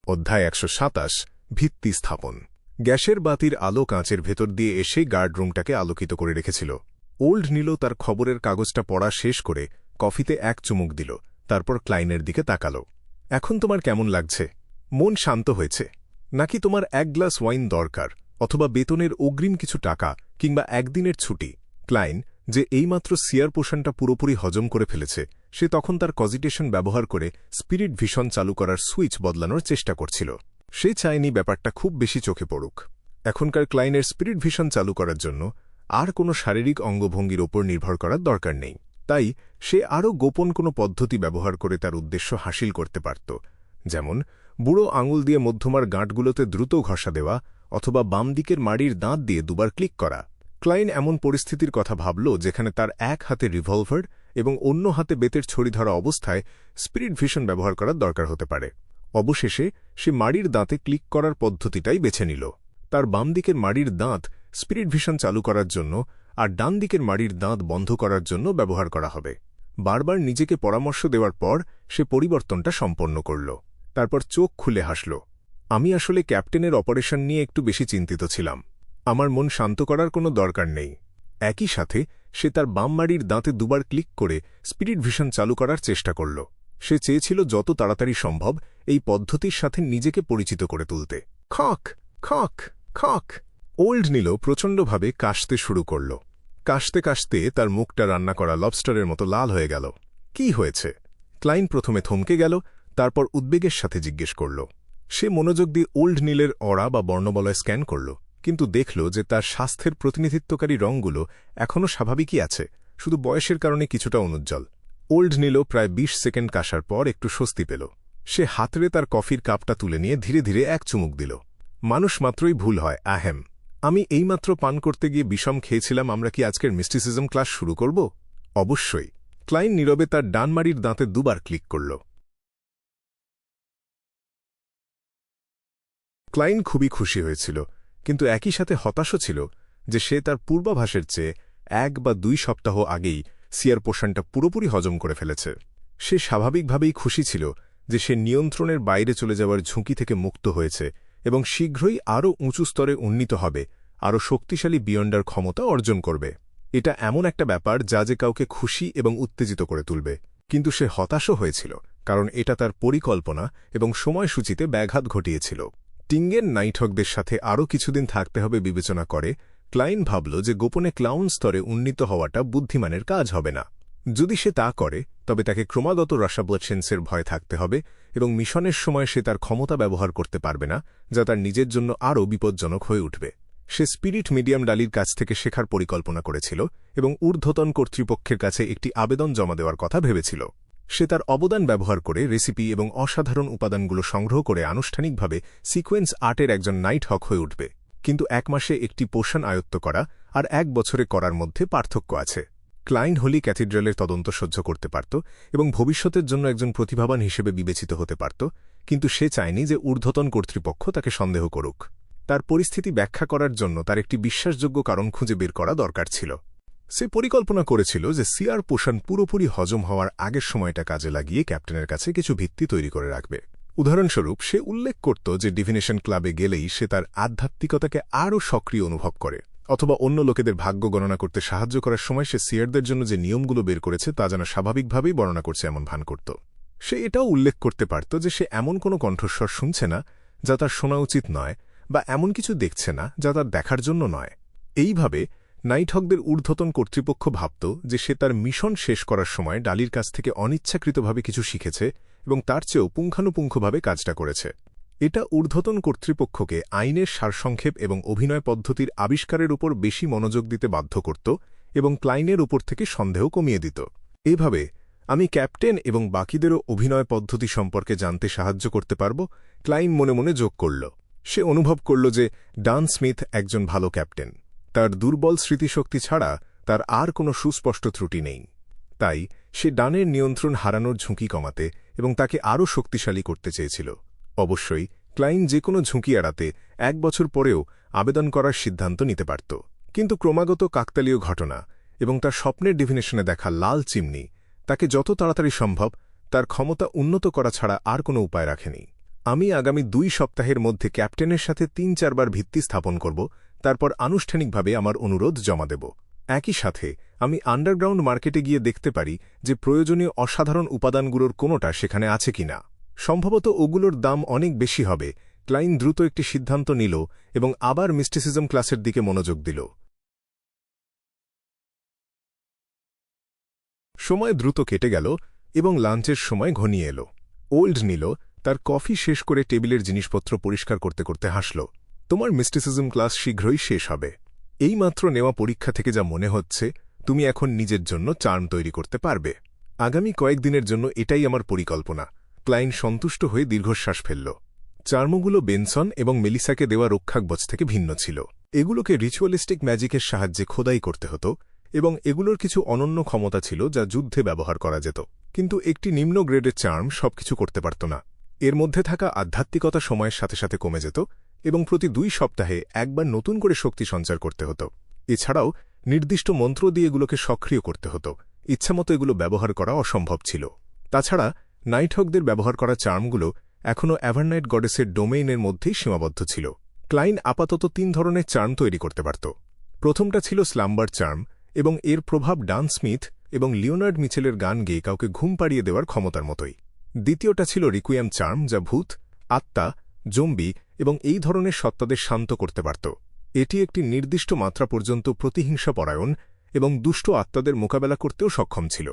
অধ্যায় ১২৭ ভিত্তি স্থাপন। গ্যাসের বাতির আলো কাঁচের ভেতর দিয়ে এসে গার্ডরুমটাকে আলোকিত করে রেখেছিল। ওল্ড নীল তার খবরের কাগজটা পড়া শেষ করে কফিতে এক চুমুক দিল, তারপর ক্লাইনের দিকে তাকাল। এখন তোমার কেমন লাগছে? মন শান্ত হয়েছে? নাকি তোমার এক গ্লাস ওয়াইন দরকার, অথবা বেতনের অগ্রিম কিছু টাকা, কিংবা একদিনের ছুটি? ক্লাইন, যে এইমাত্র সিয়ার পোষণটা পুরোপুরি হজম করে ফেলেছে, সে তখন তার কজিটেশন ব্যবহার করে স্পিরিট ভিশন চালু করার সুইচ বদলানোর চেষ্টা করছিল। সে চায়নি ব্যাপারটা খুব বেশি চোখে পড়ুক। এখনকার ক্লাইনের স্পিরিট ভিশন চালু করার জন্য আর কোনো শারীরিক অঙ্গভঙ্গির ওপর নির্ভর করার দরকার নেই। তাই সে আরও গোপন কোনো পদ্ধতি ব্যবহার করে তার উদ্দেশ্য হাসিল করতে পারত, যেমন বুড়ো আঙুল দিয়ে মধ্যমার গাঁটগুলোতে দ্রুত ঘষা দেওয়া, অথবা বাম দিকের মাড়ির দাঁত দিয়ে দুবার ক্লিক করা। ক্লাইন এমন পরিস্থিতির কথা ভাবল যেখানে তার এক হাতে রিভলভার এবং অন্য হাতে বেতের ছড়ি ধরা অবস্থায় স্পিরিট ভিশন ব্যবহার করার দরকার হতে পারে। অবশেষে সে মাড়ির দাঁতে ক্লিক করার পদ্ধতিটাই বেছে নিল। তার বাম দিকের মাড়ির দাঁত স্পিরিট ভিশন চালু করার জন্য আর ডান দিকের মাড়ির দাঁত বন্ধ করার জন্য ব্যবহার করা হবে। বারবার নিজেকে পরামর্শ দেওয়ার পর সে পরিবর্তনটা সম্পন্ন করল। তারপর চোখ খুলে হাসল। আমি আসলে ক্যাপ্টেনের অপারেশন নিয়ে একটু বেশি চিন্তিত ছিলাম। আমার মন শান্ত করার কোনো দরকার নেই। একই সাথে সে তার বাম মাড়ির দাঁতে দুবার ক্লিক করে স্পিরিট ভিশন চালু করার চেষ্টা করল। সে চেয়েছিল যত তাড়াতাড়ি সম্ভব এই পদ্ধতির সাথে নিজেকে পরিচিত করে তুলতে। খক খক খক। ওল্ড নীল প্রচণ্ডভাবে কাশতে শুরু করল। কাশতে কাশতে তার মুখটা রান্না করা লবস্টারের মতো লাল হয়ে গেল। কি হয়েছে? ক্লাইন প্রথমে থমকে গেল, তারপর উদ্বেগের সাথে জিজ্ঞেস করল। সে মনোযোগ দিয়ে ওল্ড নীলের অরা বা বর্ণবলয় স্ক্যান করল, কিন্তু দেখল যে তার স্বাস্থ্যের প্রতিনিধিত্বকারী রঙগুলো এখনও স্বাভাবিকই আছে, শুধু বয়সের কারণে কিছুটা অনুজ্জ্বল। ওল্ড নীল প্রায় ২০ সেকেন্ড কাশার পর একটু স্বস্তি পেল। সে হাতড়ে তার কফির কাপটা তুলে নিয়ে ধীরে ধীরে এক চুমুক দিল। মানুষ মাত্রই ভুল হয়, আহেম। আমি এইমাত্র পান করতে গিয়ে বিষম খেয়েছিলাম। আমরা কি আজকের মিস্টিসিজম ক্লাস শুরু করব? অবশ্যই। ক্লাইন নীরবে তার ডান মাড়ির দাঁতে দুবার ক্লিক করল। ক্লাইন খুবই খুশি হয়েছিল, কিন্তু একই সাথে হতাশও ছিল যে সে তার পূর্বাভাসের চেয়ে ১ বা ২ সপ্তাহ আগেই সিয়ার পোষণটা পুরোপুরি হজম করে ফেলেছে। সে স্বাভাবিকভাবেই খুশি ছিল যে সে নিয়ন্ত্রণের বাইরে চলে যাওয়ার ঝুঁকি থেকে মুক্ত হয়েছে এবং শীঘ্রই আরও উঁচু স্তরে উন্নীত হবে, আরও শক্তিশালী বিয়ন্ডার ক্ষমতা অর্জন করবে। এটা এমন একটা ব্যাপার যা যে কাউকে খুশি এবং উত্তেজিত করে তুলবে। কিন্তু সে হতাশও হয়েছিল, কারণ এটা তার পরিকল্পনা এবং সময়সূচিতে ব্যাঘাত ঘটিয়েছিল। টিঙ্গেন নাইটহকদের সাথে আরও কিছুদিন থাকতে হবে বিবেচনা করে ক্লাইন ভাবল যে গোপনে ক্লাউন স্তরে উন্নীত হওয়াটা বুদ্ধিমানের কাজ হবে না। যদি সে তা করে, তবে তাকে ক্রমাগত রাশাবলেন্সের ভয় থাকতে হবে এবং মিশনের সময় সে তার ক্ষমতা ব্যবহার করতে পারবে না, যা তার নিজের জন্য আরও বিপজ্জনক হয়ে উঠবে। সে স্পিরিট মিডিয়াম ডালির কাছ থেকে শেখার পরিকল্পনা করেছিল এবং ঊর্ধ্বতন কর্তৃপক্ষের কাছে একটি আবেদন জমা দেওয়ার কথা ভেবেছিল। সে তার অবদান ব্যবহার করে রেসিপি এবং অসাধারণ উপাদানগুলো সংগ্রহ করে আনুষ্ঠানিকভাবে সিকোয়েন্স আর্টের একজন নাইটহক হয়ে উঠবে। কিন্তু ১ মাসে একটি পোষণ আয়ত্ত করা আর ১ বছরে করার মধ্যে পার্থক্য আছে। ক্লাইন হোলি ক্যাথিড্রালের তদন্ত সহ্য করতে পারত এবং ভবিষ্যতের জন্য একজন প্রতিভাবান হিসেবে বিবেচিত হতে পারত, কিন্তু সে চায়নি যে ঊর্ধ্বতন কর্তৃপক্ষ তাকে সন্দেহ করুক। তার পরিস্থিতি ব্যাখ্যা করার জন্য তার একটি বিশ্বাসযোগ্য কারণ খুঁজে বের করা দরকার ছিল। সে পরিকল্পনা করেছিল যে সিয়ার পোষণ পুরোপুরি হজম হওয়ার আগের সময়টা কাজে লাগিয়ে ক্যাপ্টেনের কাছে কিছু ভিত্তি তৈরি করে রাখবে। উদাহরণস্বরূপ, সে উল্লেখ করত যে ডিভিনেশন ক্লাবে গেলেই সে তার আধ্যাত্মিকতাকে আরও সক্রিয় অনুভব করে, অথবা অন্য লোকেদের ভাগ্য গণনা করতে সাহায্য করার সময় সে সিয়ারদের জন্য যে নিয়মগুলো বের করেছে তা যেন স্বাভাবিকভাবেই বর্ণনা করছে এমন ভান করত। সে এটাও উল্লেখ করতে পারত যে সে এমন কোনো কণ্ঠস্বর শুনছে না যা তার শোনা উচিত নয়, বা এমন কিছু দেখছে না যা তার দেখার জন্য নয়। এইভাবে নাইটহকদের ঊর্ধ্বতন কর্তৃপক্ষ ভাবত যে সে তার মিশন শেষ করার সময় ডালির কাছ থেকে অনিচ্ছাকৃতভাবে কিছু শিখেছে এবং তার চেয়েও পুঙ্খানুপুঙ্খভাবে কাজটা করেছে। এটা ঊর্ধ্বতন কর্তৃপক্ষকে আইনের সারসংক্ষেপ এবং অভিনয় পদ্ধতির আবিষ্কারের উপর বেশি মনোযোগ দিতে বাধ্য করত এবং ক্লাইনের উপর থেকে সন্দেহ কমিয়ে দিত। এভাবে আমি ক্যাপ্টেন এবং বাকিদেরও অভিনয় পদ্ধতি সম্পর্কে জানতে সাহায্য করতে পারব, ক্লাইন মনে মনে যোগ করল। সে অনুভব করল যে ডান স্মিথ একজন ভালো ক্যাপ্টেন। তার দুর্বল স্মৃতিশক্তি ছাড়া তার আর কোনো সুস্পষ্ট ত্রুটি নেই। তাই সে ডানের নিয়ন্ত্রণ হারানোর ঝুঁকি কমাতে এবং তাকে আরও শক্তিশালী করতে চেয়েছিল। অবশ্যই ক্লাইন যে কোনো ঝুঁকি এড়াতে ১ বছর পরেও আবেদন করার সিদ্ধান্ত নিতে পারত, কিন্তু ক্রমাগত কাকতালীয় ঘটনা এবং তার স্বপ্নের ডিভিনেশনে দেখা লাল চিমনি তাকে যত তাড়াতাড়ি সম্ভব তার ক্ষমতা উন্নত করা ছাড়া আর কোনো উপায় রাখেনি। আমি আগামী 2 সপ্তাহের মধ্যে ক্যাপ্টেনের সাথে 3-4 বার ভিত্তি স্থাপন করব, তারপর আনুষ্ঠানিকভাবে আমার অনুরোধ জমা দেব। একই সাথে আমি আন্ডারগ্রাউন্ড মার্কেটে গিয়ে দেখতে পারি যে প্রয়োজনীয় অসাধারণ উপাদানগুলোর কোনোটা সেখানে আছে কিনা। সম্ভবত ওগুলোর দাম অনেক বেশি হবে। ক্লাইন দ্রুত একটি সিদ্ধান্ত নিল এবং আবার মিস্টিসিজম ক্লাসের দিকে মনোযোগ দিল। সময় দ্রুত কেটে গেল এবং লাঞ্চের সময় ঘনিয়ে এলো। ওল্ড নিল তার কফি শেষ করে টেবিলের জিনিসপত্র পরিষ্কার করতে করতে হাসল। তোমার মিস্টিসিজম ক্লাস শীঘ্রই শেষ হবে। এইমাত্র নেওয়া পরীক্ষা থেকে যা মনে হচ্ছে, তুমি এখন নিজের জন্য চার্ম তৈরি করতে পারবে। আগামী কয়েকদিনের জন্য এটাই আমার পরিকল্পনা। ক্লাইন সন্তুষ্ট হয়ে দীর্ঘশ্বাস ফেলল। চার্মগুলো বেনসন এবং মেলিসাকে দেওয়া রক্ষাকবচ থেকে ভিন্ন ছিল। এগুলোকে রিচুয়ালিস্টিক ম্যাজিকের সাহায্যে খোদাই করতে হতো এবং এগুলোর কিছু অনন্য ক্ষমতা ছিল যা যুদ্ধে ব্যবহার করা যেত। কিন্তু একটি নিম্ন গ্রেডের চার্ম সবকিছু করতে পারত না। এর মধ্যে থাকা আধ্যাত্মিকতা সময়ের সাথে সাথে কমে যেত এবং প্রতি 2 সপ্তাহে একবার নতুন করে শক্তি সঞ্চার করতে হতো। এছাড়াও নির্দিষ্ট মন্ত্র দিয়ে এগুলোকে সক্রিয় করতে হতো। ইচ্ছামতো এগুলো ব্যবহার করা অসম্ভব ছিল। তাছাড়া নাইটহকদের ব্যবহার করা চার্মগুলো এখনও অ্যাভারনাইট গডেসের ডোমেইনের মধ্যেই সীমাবদ্ধ ছিল। ক্লাইন আপাতত 3 ধরনের চার্ম তৈরি করতে পারত। প্রথমটা ছিল স্লাম্বার চার্ম এবং এর প্রভাব ডান স্মিথ এবং লিওনার্ড মিচেলের গান গেয়ে কাউকে ঘুম পাড়িয়ে দেওয়ার ক্ষমতার মতোই। দ্বিতীয়টা ছিল রিকুইয়াম চার্ম, যা ভূত, আত্মা, জম্বি এবং এই ধরনের সত্তাদের শান্ত করতে পারত। এটি একটি নির্দিষ্ট মাত্রা পর্যন্ত প্রতিহিংসাপরায়ণ এবং দুষ্ট আত্মাদের মোকাবেলা করতেও সক্ষম ছিল।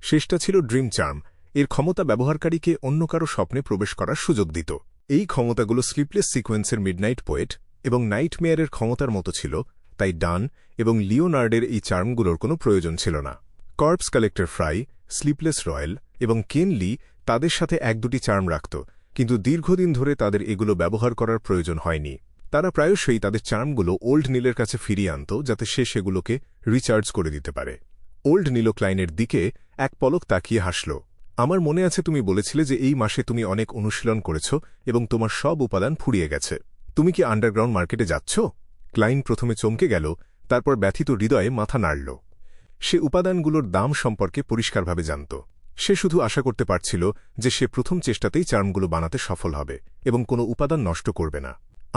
শেষটা ছিল ড্রিম চার্ম। এর ক্ষমতা ব্যবহারকারীকে অন্য কারো স্বপ্নে প্রবেশ করার সুযোগ দিত। এই ক্ষমতাগুলো স্লিপলেস সিকোয়েন্সের মিডনাইট পোয়েট এবং নাইটমেয়ারের ক্ষমতার মতো ছিল, তাই ডান এবং লিওনার্ডের এই চার্মগুলোর কোনো প্রয়োজন ছিল না। Corps collector fry, sleepless royal এবং কেন লি তাদের সাথে 1-2টি চার্ম রাখত, কিন্তু দীর্ঘদিন ধরে তাদের এগুলো ব্যবহার করার প্রয়োজন হয়নি। তারা প্রায়শই তাদের চার্মগুলো ওল্ড নীলের কাছে ফিরিয়ে আনত যাতে সে সেগুলোকে রিচার্জ করে দিতে পারে। ওল্ড নীল ক্লাইনের দিকে এক পলক তাকিয়ে হাসল। আমার মনে আছে তুমি বলেছিলে যে এই মাসে তুমি অনেক অনুশীলন করেছ এবং তোমার সব উপাদান ফুরিয়ে গেছে। তুমি কি আন্ডারগ্রাউন্ড মার্কেটে যাচ্ছ? ক্লাইন প্রথমে চমকে গেল, তারপর ব্যথিত হৃদয়ে মাথা নাড়ল। সে উপাদানগুলোর দাম সম্পর্কে পরিষ্কারভাবে জানত। সে শুধু আশা করতে পারছিল যে সে প্রথম চেষ্টাতেই চার্মগুলো বানাতে সফল হবে এবং কোনো উপাদান নষ্ট করবে না।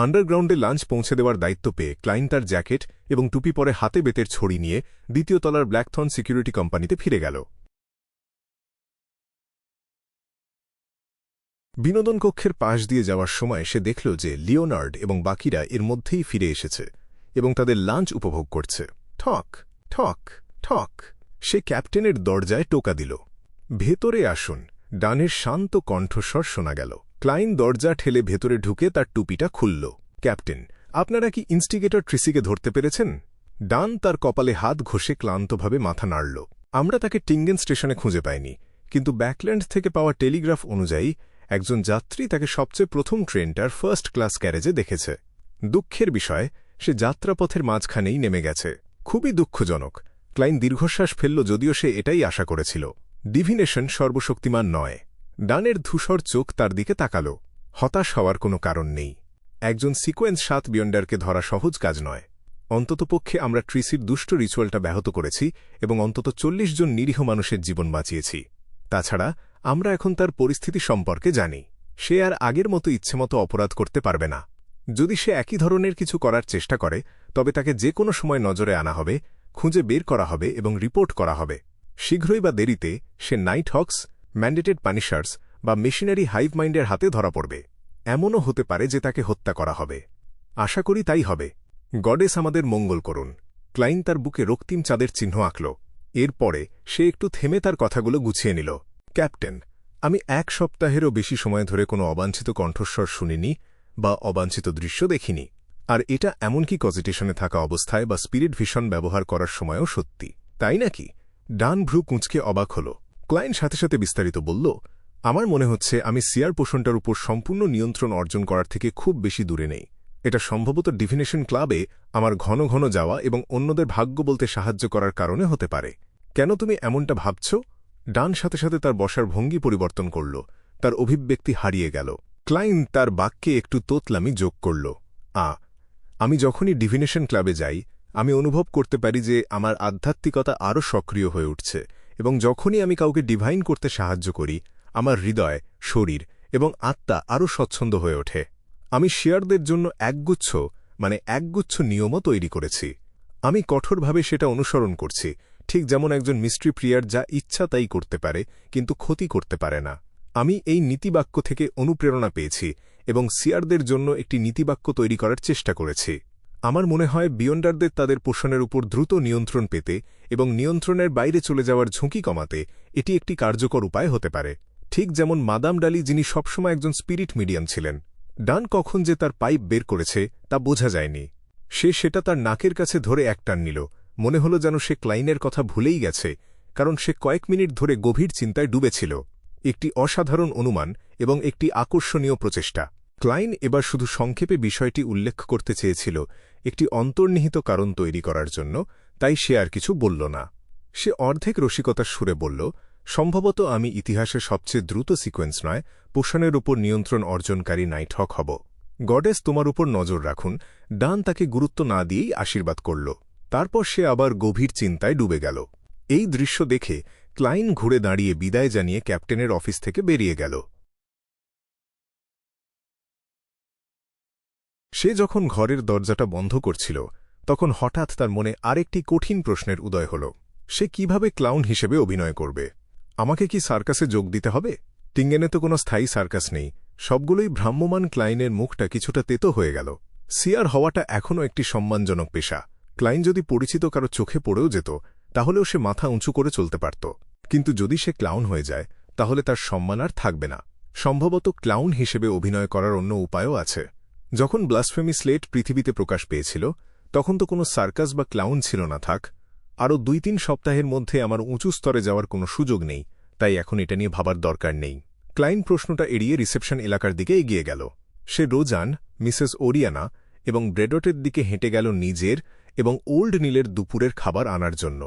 আন্ডারগ্রাউন্ডে লাঞ্চ পৌঁছে দেওয়ার দায়িত্ব পেয়ে ক্লাইন তার জ্যাকেট এবং টুপি পরে হাতে বেতের ছড়ি নিয়ে 2য় তলার ব্ল্যাকথর্ন সিকিউরিটি কোম্পানিতে ফিরে গেল। বিনোদন কক্ষের পাশ দিয়ে যাওয়ার সময় সে দেখল যে লিওনার্ড এবং বাকিরা এর মধ্যেই ফিরে এসেছে এবং তাদের লাঞ্চ উপভোগ করছে। ঠক ঠক ঠক, সে ক্যাপ্টেনের দরজায় টোকা দিল। ভেতরে আসুন, ডানের শান্ত কণ্ঠস্বর শোনা গেল। ক্লাইন দরজা ঠেলে ভেতরে ঢুকে তার টুপিটা খুলল। ক্যাপ্টেন, আপনারা কি ইনস্টিগেটর ট্রিসিকে ধরতে পেরেছেন? ডান তার কপালে হাত ঘষে ক্লান্তভাবে মাথা নাড়ল। আমরা তাকে টিঙ্গেন স্টেশনে খুঁজে পাইনি, কিন্তু ব্যাকল্যান্ড থেকে পাওয়া টেলিগ্রাফ অনুযায়ী একজন যাত্রী তাকে সবচেয়ে প্রথম ট্রেনটার ফার্স্ট ক্লাস ক্যারেজে দেখেছে। দুঃখের বিষয়, সে যাত্রাপথের মাঝখানেই নেমে গেছে। খুবই দুঃখজনক। ক্লাইন দীর্ঘশ্বাস ফেলল, যদিও সে এটাই আশা করেছিল। ডিভিনেশন সর্বশক্তিমান নয়। ডানের ধূসর চোখ তার দিকে তাকাল। হতাশ হওয়ার কোনো কারণ নেই। একজন সিকোয়েন্স 7 বিয়ন্ডারকে ধরা সহজ কাজ নয়। অন্ততপক্ষে আমরা ট্রিসির দুষ্ট রিচুয়ালটা ব্যাহত করেছি এবং অন্তত 40 জন নিরীহ মানুষের জীবন বাঁচিয়েছি। তাছাড়া আমরা এখন তার পরিস্থিতি সম্পর্কে জানি। সে আর আগের মতো ইচ্ছেমতো অপরাধ করতে পারবে না। যদি সে একই ধরনের কিছু করার চেষ্টা করে, তবে তাকে যে কোনো সময় নজরে আনা হবে, খুঁজে বের করা হবে এবং রিপোর্ট করা হবে। শীঘ্রই বা দেরিতে সে নাইটহকস, ম্যান্ডেটেড পানিশার্স বা মেশিনারি হাইভ মাইন্ডের হাতে ধরা পড়বে। এমনও হতে পারে যে তাকে হত্যা করা হবে। আশা করি তাই হবে। গডেস আমাদের মঙ্গল করুন। ক্লাইন তার বুকে রক্তিম চাঁদের চিহ্ন আঁকল। এরপরে সে একটু থেমে তার কথাগুলো গুছিয়ে নিল। ক্যাপ্টেন, আমি 1 সপ্তাহেরও বেশি সময় ধরে কোনো অবাঞ্ছিত কণ্ঠস্বর শুনিনি বা অবাঞ্ছিত দৃশ্য দেখিনি। আর এটা এমনকি কজিটেশনে থাকা অবস্থায় বা স্পিরিট ভিশন ব্যবহার করার সময়ও সত্যি, তাই নাকি? ডান ভ্রু কুঁচকে অবাক হল। ক্লাইন সাথে সাথে বিস্তারিত বলল, আমার মনে হচ্ছে আমি সিয়ার পোষণটার উপর সম্পূর্ণ নিয়ন্ত্রণ অর্জন করার থেকে খুব বেশি দূরে নেই। এটা সম্ভবত ডিভিনেশন ক্লাবে আমার ঘন ঘন যাওয়া এবং অন্যদের ভাগ্য বলতে সাহায্য করার কারণে হতে পারে। কেন তুমি এমনটা ভাবছ? ডান সাথে সাথে তার বসার ভঙ্গি পরিবর্তন করল। তার অভিব্যক্তি হারিয়ে গেল। ক্লাইন তার বাক্যে একটু তোতলামি যোগ করল। আমি যখনই ডিভিনেশন ক্লাবে যাই, আমি অনুভব করতে পারি যে আমার আধ্যাত্মিকতা আরও সক্রিয় হয়ে উঠছে, এবং যখনই আমি কাউকে ডিভাইন করতে সাহায্য করি, আমার হৃদয়, শরীর এবং আত্মা আরও স্বচ্ছন্দ হয়ে ওঠে। আমি শেয়ারদের জন্য একগুচ্ছ নিয়মও তৈরি করেছি। আমি কঠোরভাবে সেটা অনুসরণ করছি, ঠিক যেমন একজন মিস্ট্রি প্রিয়ার যা ইচ্ছা তাই করতে পারে কিন্তু ক্ষতি করতে পারে না। আমি এই নীতিবাক্য থেকে অনুপ্রেরণা পেয়েছি এবং শেয়ারদের জন্য একটি নীতিবাক্য তৈরি করার চেষ্টা করেছি। আমার মনে হয় বিয়ন্ডারদের তাদের পোষণের উপর দ্রুত নিয়ন্ত্রণ পেতে এবং নিয়ন্ত্রণের বাইরে চলে যাওয়ার ঝুঁকি কমাতে এটি একটি কার্যকর উপায় হতে পারে। ঠিক যেমন মাদাম ডালি, যিনি সবসময় একজন স্পিরিট মিডিয়াম ছিলেন। ডান কখন যে তার পাইপ বের করেছে তা বোঝা যায়নি। সে সেটা তার নাকের কাছে ধরে এক টান নিল। মনে হল যেন সে ক্লাইনের কথা ভুলেই গেছে, কারণ সে কয়েক মিনিট ধরে গভীর চিন্তায় ডুবেছিল। একটি অসাধারণ অনুমান এবং একটি আকর্ষণীয় প্রচেষ্টা। ক্লাইন এবার শুধু সংক্ষেপে বিষয়টি উল্লেখ করতে চেয়েছিল একটি অন্তর্নিহিত কারণ তৈরি করার জন্য, তাই সে আর কিছু বলল না। সে অর্ধেক রসিকতার সুরে বলল, সম্ভবত আমি ইতিহাসের সবচেয়ে দ্রুত সিকোয়েন্স নয়, পোষণের উপর নিয়ন্ত্রণ অর্জনকারী নাইটহক হব। গডেস, তোমার উপর নজর রাখুন। ডান তাকে গুরুত্ব না দিয়েই আশীর্বাদ করল। তারপর সে আবার গভীর চিন্তায় ডুবে গেল। এই দৃশ্য দেখে ক্লাইন ঘুরে দাঁড়িয়ে বিদায় জানিয়ে ক্যাপ্টেনের অফিস থেকে বেরিয়ে গেল। সে যখন ঘরের দরজাটা বন্ধ করছিল, তখন হঠাৎ তার মনে আরেকটি কঠিন প্রশ্নের উদয় হল। সে কিভাবে ক্লাউন হিসেবে অভিনয় করবে? আমাকে কি সার্কাসে যোগ দিতে হবে? টিঙ্গেনে তো কোনো স্থায়ী সার্কাস নেই। সবগুলোই ভ্রাম্যমান। ক্লাইনের মুখটা কিছুটা তেতো হয়ে গেল। সিয়ার হওয়াটা এখনও একটি সম্মানজনক পেশা। ক্লাইন যদি পরিচিত কারো চোখে পড়েও যেত, তাহলেও সে মাথা উঁচু করে চলতে পারত। কিন্তু যদি সে ক্লাউন হয়ে যায়, তাহলে তার সম্মান আর থাকবে না। সম্ভবত ক্লাউন হিসেবে অভিনয় করার অন্য উপায়ও আছে। যখন ব্লাসফেমি স্লেট পৃথিবীতে প্রকাশ পেয়েছিল, তখন তো কোনো সার্কাস বা ক্লাউন ছিল না। আরও 2-3 সপ্তাহের মধ্যে আমার উঁচু স্তরে যাওয়ার কোনো সুযোগ নেই, তাই এখন এটা নিয়ে ভাবার দরকার নেই। ক্লাইন প্রশ্নটা এড়িয়ে রিসেপশন এলাকার দিকে এগিয়ে গেল। সে রোজান, মিসেস ওরিয়ানা এবং ব্রেডটের দিকে হেঁটে গেল নিজের এবং ওল্ড নীলের দুপুরের খাবার আনার জন্য।